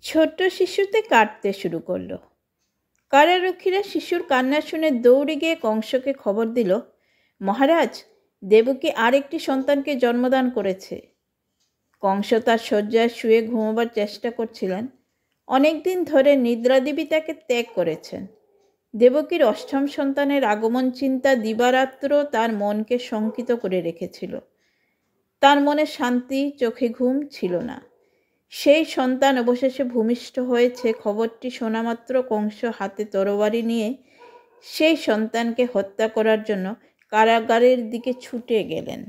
ছোট্ট শিশুতে কাঁদতে শুরু করলো। কারারক্ষীরা শিশুর কান্না শুনে দৌড়ে গিয়ে কংসকে খবর দিল, মহারাজ, দেবকী আরেকটি সন্তানকে জন্মদান করেছে। কংস তার শয্যায় শুয়ে ঘুমোবার চেষ্টা করছিলেন। অনেক দিন ধরে নিদ্রাদেবী তাকে ত্যাগ করেছেন। দেবকীর অষ্টম সন্তানের আগমন চিন্তা দিবারাত্র তার মনকে শঙ্কিত করে রেখেছিল। তার মনে শান্তি, চোখে ঘুম ছিল না। সেই সন্তান অবশেষে ভূমিষ্ঠ হয়েছে খবরটি শোনামাত্র কংস হাতে তরবারি নিয়ে সেই সন্তানকে হত্যা করার জন্য কারাগারের দিকে ছুটে গেলেন।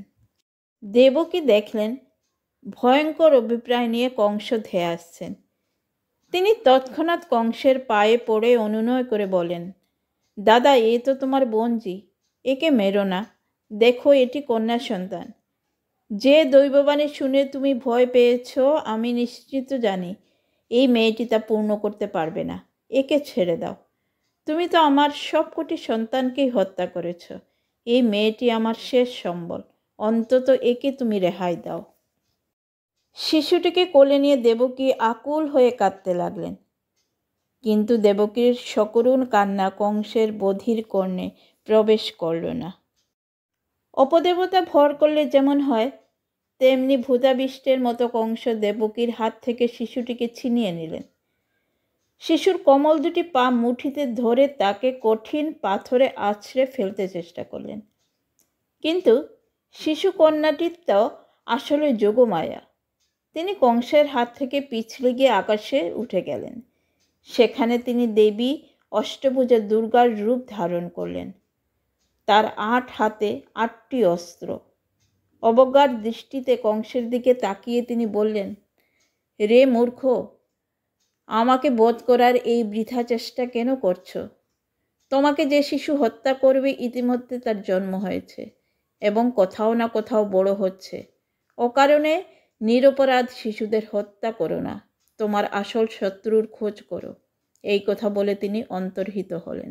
দেবকী দেখলেন ভয়ঙ্কর অভিপ্রায় নিয়ে কংস ধেয়ে আসছেন। তিনি তৎক্ষণাৎ কংসের পায়ে পড়ে অনুনয় করে বলেন, দাদা, এ তো তোমার বোনজি, একে মেরো না। দেখো, এটি কন্যা সন্তান। যে দৈববাণী শুনে তুমি ভয় পেয়েছ, আমি নিশ্চিত জানি এই মেয়েটি তা পূর্ণ করতে পারবে না। একে ছেড়ে দাও। তুমি তো আমার সবকটি সন্তানকেই হত্যা করেছ। এই মেয়েটি আমার শেষ সম্বল, অন্তত একে তুমি রেহাই দাও। শিশুটিকে কোলে নিয়ে দেবকী আকুল হয়ে কাঁদতে লাগলেন। কিন্তু দেবকীর সকরুণ কান্না কংসের বধির কর্ণে প্রবেশ করল না। অপদেবতা ভর করলে যেমন হয়, তেমনি ভূতাবিষ্টের মতো কংস দেবকীর হাত থেকে শিশুটিকে ছিনিয়ে নিলেন। শিশুর কোমল দুটি পা মুঠিতে ধরে তাকে কঠিন পাথরে আছড়ে ফেলতে চেষ্টা করলেন। কিন্তু শিশু কন্যাটির তো আসলে যোগমায়া। তিনি কংসের হাত থেকে পিছলে গিয়ে আকাশে উঠে গেলেন। সেখানে তিনি দেবী অষ্টভুজা দুর্গার রূপ ধারণ করলেন। তার 8 হাতে 8টি অস্ত্র। অবজ্ঞার দৃষ্টিতে কংসের দিকে তাকিয়ে তিনি বললেন, রে মূর্খ, আমাকে বধ করার এই বৃথা চেষ্টা কেন করছো? তোমাকে যে শিশু হত্যা করবে ইতিমধ্যে তার জন্ম হয়েছে এবং কোথাও না কোথাও বড় হচ্ছে। অকারণে নিরপরাধ শিশুদের হত্যা করো না, তোমার আসল শত্রুর খোঁজ করো। এই কথা বলে তিনি অন্তর্হিত হলেন।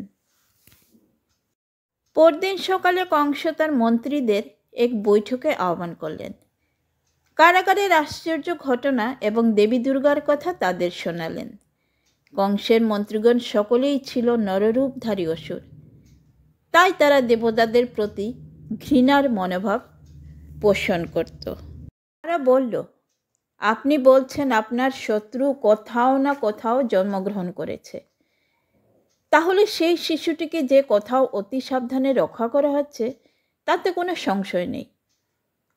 পরদিন সকালে কংস তার মন্ত্রীদের এক বৈঠকে আহ্বান করলেন। কারাগারের আশ্চর্য ঘটনা এবং দেবী দুর্গার কথা তাদের শোনালেন। কংসের মন্ত্রীগণ সকলেই ছিল নররূপধারী অসুর। তাই তারা দেবতাদের প্রতি ঘৃণার মনোভাব পোষণ করত। তারা বলল, আপনি বলছেন আপনার শত্রু কোথাও না কোথাও জন্মগ্রহণ করেছে। তাহলে সেই শিশুটিকে যে কোথাও অতি সাবধানে রক্ষা করা হচ্ছে, তাতে কোনো সংশয় নেই।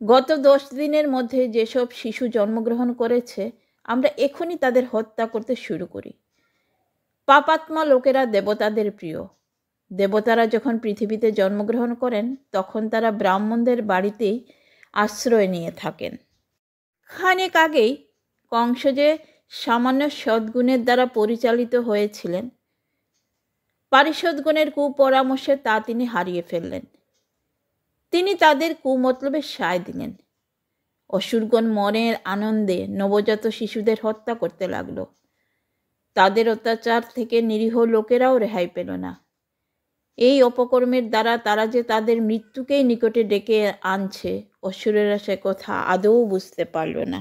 গত 10 দিনের মধ্যে যেসব শিশু জন্মগ্রহণ করেছে, আমরা এখনই তাদের হত্যা করতে শুরু করি। পাপাত্মা লোকেরা দেবতাদের প্রিয়। দেবতারা যখন পৃথিবীতে জন্মগ্রহণ করেন, তখন তারা ব্রাহ্মণদের বাড়িতেই আশ্রয় নিয়ে থাকেন। খানেক আগেই কংস যে সামান্য সদ্গুণের দ্বারা পরিচালিত হয়েছিলেন, পারিষদগণের কুপরামর্শে তা তিনি হারিয়ে ফেললেন। তিনি তাদের কুমতলবে সায় দিলেন। অসুরগণ মনের আনন্দে নবজাত শিশুদের হত্যা করতে লাগল। তাদের অত্যাচার থেকে নিরীহ লোকেরাও রেহাই পেল না। এই অপকর্মের দ্বারা তারা যে তাদের মৃত্যুকেই নিকটে ডেকে আনছে, অসুরেরা সে কথা আদৌ বুঝতে পারল না।